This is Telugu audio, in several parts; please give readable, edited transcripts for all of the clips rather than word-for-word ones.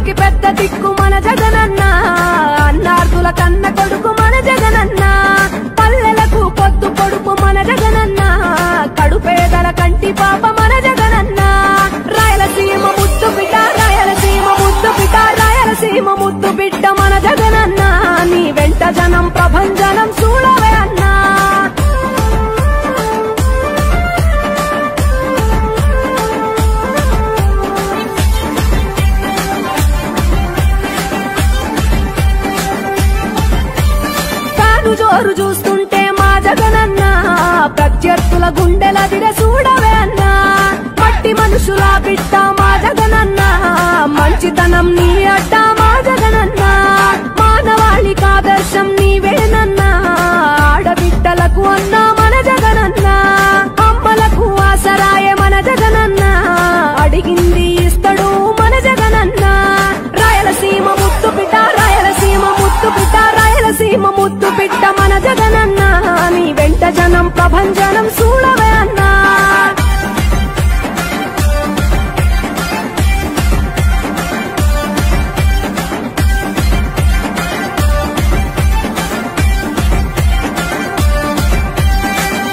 అందరికి పెద్ద దిక్కు మన జగనన్న, అన్నార్థుల కన్న కొడుకు మన జగనన్న, పల్లెలకు పొద్దు పొడుపు మన జగనన్న, కడుపేదల కంటి పాప మన జగనన్న. రాయలసీమ ముద్దు బిడ్డ, రాయలసీమ ముద్దు బిడ్డ, రాయలసీమ ముద్దు బిడ్డ మన జగనన్న, నీ వెంట జనం ప్రభంజనం చూడవే అన్నా. జోరు చూస్తుంటే మా జగనన్న, ప్రత్యర్థుల గుండెల దిర చూడవే అన్నా. మట్టి మనుషుల బిడ్డ మా జగనన్న, మంచితనం నీ అడ్డ మా జగనన్న, మానవాళికి ఆదర్శం నీవేనన్నా. ఆడబిడ్డలకు అన్నా మన జగనన్న, అమ్మలకు ఆసరాయే మన జగనన్న, అడిగింది ఇస్తడు మన జగనన్న. రాయలసీమ ముద్దు బిడ్డ, రాయలసీమ ముద్దు బిడ్డ, రాయలసీమ ముద్దు బిడ్డ మన జగనన్న, నీ వెంట జనం ప్రభంజనం చూడవే అన్నా.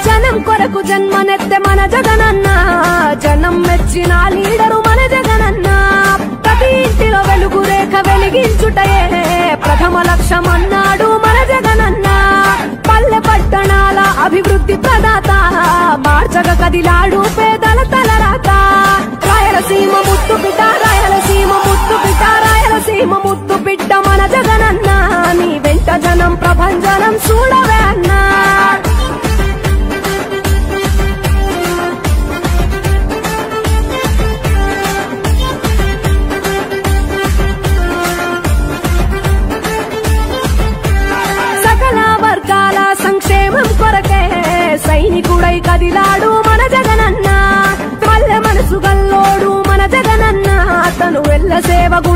జనం కొరకు జన్మనెత్తే మన జగనన్న, జనం మెచ్చిన లీడరు మన జగనన్న. ప్రతి ఇంటిలో వెలుగు రేఖ వెలిగించుటయే ప్రథమ లక్ష్యం అన్నాడు మన జగనన్న. పల్లె పట్టణాల అభివృద్ధి ప్రదాత, మార్చగ కదిలాడు పేదల తలరాత. రాయలసీమ ముద్దు బిడ్డ, రాయలసీమ ముద్దు బిడ్డ, రాయలసీమ ముద్దు బిడ్డ మన జగనన్న, నీ వెంట జనం ప్రభంజనం చూడవే అన్నా. సంక్షేమం కొరకే సైనికుడై కదిలాడు మన జగనన్న, పల్లె మనసు గల్లోడు మన జగనన్న, తను వెళ్ళ సేవ గుణం